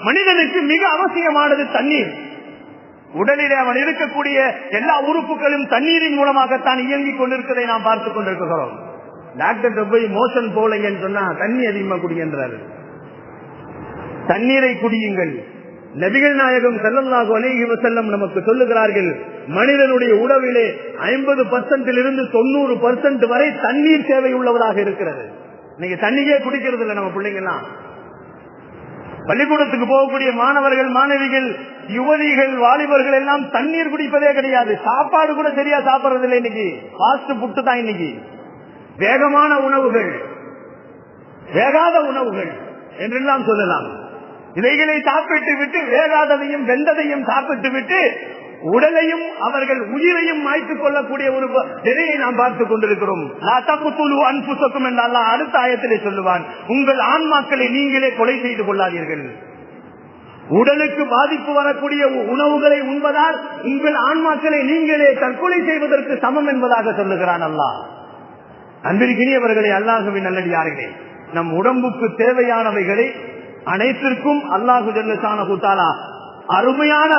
மனிதனுக்கு மிக அவசியமானது தண்ணீர். உடலிலே அவன் இருக்கக்கூடிய எல்லா உறுப்புகளும் தண்ணீரின் மூலமாகத்தான் இயங்கிக் கொண்டிருக்கிறதை நாம் பார்த்துக் கொண்டிருக்கிறோம். டாக்டர் போய் மோஷன் போலங்கன்னு சொன்னா தண்ணி அதிகமா குடிக்கின்றாரு. தண்ணீரை குடியுங்கள். நபிகள் நாயகம் ஸல்லல்லாஹு அலைஹி வஸல்லம் நமக்கு சொல்லுகிறார்கள், மனிதனுடைய உடலிலே 50% இருந்து 90% வரை தண்ணீர் தேவை உள்ளவராக இருக்கிறது. நீங்க தண்ணியே குடிக்கிறது இல்லை நம்ம பிள்ளைங்க எல்லாம். பள்ளிக்கூடத்துக்கு போகக்கூடிய மாணவர்கள், மாணவிகள், யுவதிகள், வாலிபர்கள் எல்லாம் தண்ணீர் குடிப்பதே கிடையாது. சாப்பாடு கூட சரியா சாப்பிடுறது இல்லை. இன்னைக்கு ஃபாஸ்ட் ஃபுட் தான். இன்னைக்கு வேகமான உணவுகள், வேகாத உணவுகள் என்றெல்லாம் சொல்லலாம். இவைகளை சாப்பிட்டு விட்டு, வேகாததையும் வெந்ததையும் சாப்பிட்டு விட்டு உடலையும் அவர்கள் உயிரையும் மாய்த்துக் கொள்ளக்கூடிய ஒரு நிலையை நாம் பார்த்துக் கொண்டிருக்கிறோம். அன்புசக்கும் என்று அல்லாஹ் அடுத்த ஆயத்திலே சொல்லுவான், உங்கள் ஆன்மாக்களை நீங்களே கொலை செய்து கொள்ளாதீர்கள். உடலுக்கு பாதிப்பு வரக்கூடிய உணவுகளை உண்பதால் உங்கள் ஆன்மாக்களை நீங்களே தற்கொலை செய்வதற்கு சமம் என்பதாக சொல்லுகிறான் அல்லாஹ். அன்பிற்கினியவர்களே, அல்லாஹ்வின் நல்லடியார்களே, நம் உடம்புக்கு தேவையானவைகளை அனைத்திற்கும் அல்லாஹு ஜல்லஷானஹு தஆலா அருமையான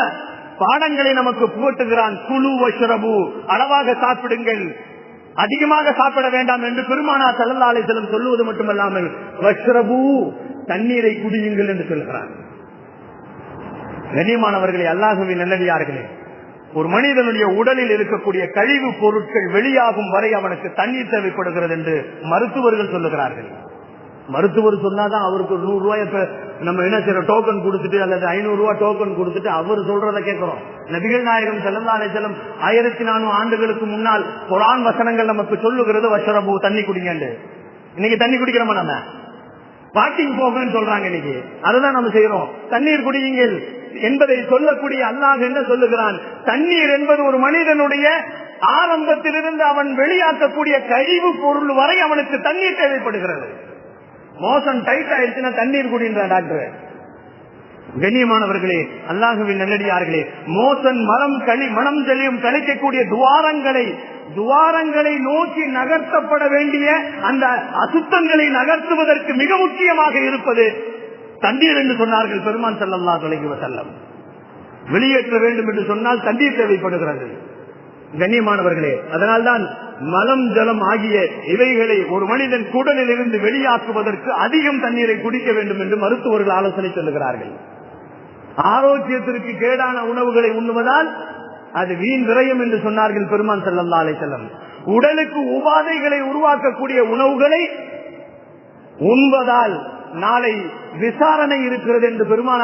பாடங்களை நமக்கு புகட்டுகிறான். குலு வஷ்ரபு, அளவாக சாப்பிடுங்கள், அதிகமாக சாப்பிட வேண்டாம் என்று பெருமானார் ஸல்லல்லாஹு அலைஹி வஸல்லம் சொல்லுவது மட்டுமல்லாமல் வஷ்ரபு, தண்ணீரை குடியுங்கள் என்று சொல்கிறான். கண்ணியமானவர்களே, அல்லாஹ்வின் நல்லடியார்களே, ஒரு மனிதனுடைய உடலில் இருக்கக்கூடிய கழிவு பொருட்கள் வெளியாகும் வரை அவனுக்கு தண்ணீர் தேவைப்படுகிறது என்று மருத்துவர்கள் சொல்லுகிறார்கள். மருத்துவர் சொன்னாதான் அவருக்கு 100 ரூபாய் நம்ம என்ன செய்யறோம், டோக்கன் கொடுத்துட்டு அல்லது 500 ரூபாய் டோக்கன் கொடுத்துட்டு அவர் சொல்றத கேட்கிறோம். நபிகள் நாயகம் ஸல்லல்லாஹு அலைஹி வஸல்லம் 1400 ஆண்டுகளுக்கு முன்னால் குர்ஆன் வசனங்கள் நமக்கு சொல்லுகிறது, வஷ்ரபு, தண்ணி குடிங்க. இன்னைக்கு தண்ணி குடிக்கிறோமா? நம்ம வாக்கிங் போகணும்னு சொல்றாங்க. இன்னைக்கு அதுதான் நம்ம செய்யறோம். தண்ணீர் குடியுங்கள் என்பதை சொல்லக்கூடிய அல்லாஹ் என்ன சொல்லுகிறான், தண்ணீர் என்பது ஒரு மனிதனுடைய ஆரம்பத்திலிருந்து அவன் வெளியாக்கக்கூடிய கழிவு பொருள் வரை அவனுக்கு தண்ணீர் தேவைப்படுகிறது. மோசன் டைட் ஆயிடுச்சுன்னா தண்ணீர் குடின்ற டாக்டர். கண்ணியமானவர்களே, அல்லாஹ்வின் நல்லடியார்களே, மோசன் மனம் தெளியும் கழிக்கக்கூடிய துவாரங்களை நோக்கி நகர்த்தப்பட வேண்டிய அந்த அசுத்தங்களை நகர்த்துவதற்கு மிக முக்கியமாக இருப்பது தண்ணீர் என்று சொன்னார்கள் பெருமான் ஸல்லல்லாஹு அலைஹி வஸல்லம். வெளியேற்ற வேண்டும் என்று சொன்னால் தண்ணீர் தேவைப்படுகிறது. கண்ணியமானவர்களே, அதனால்தான் மலம், ஜலம் ஆகிய இவைகளை ஒரு மனிதன் குடலில் இருந்து வெளியாக்குவதற்கு அதிகம் தண்ணீரை குடிக்க வேண்டும் என்று மருத்துவர்கள் ஆலோசனை சொல்லுகிறார்கள். ஆரோக்கியத்திற்கு கேடான உணவுகளை உண்ணுவதால் அது வீண் விரயம் என்று சொன்னார்கள் பெருமான் ஸல்லல்லாஹு அலைஹி வஸல்லம். உடலுக்கு உபாதைகளை உருவாக்கக்கூடிய உணவுகளை உண்பதால் நாளை விசாரணை இருக்கிறது என்று பெருமானார்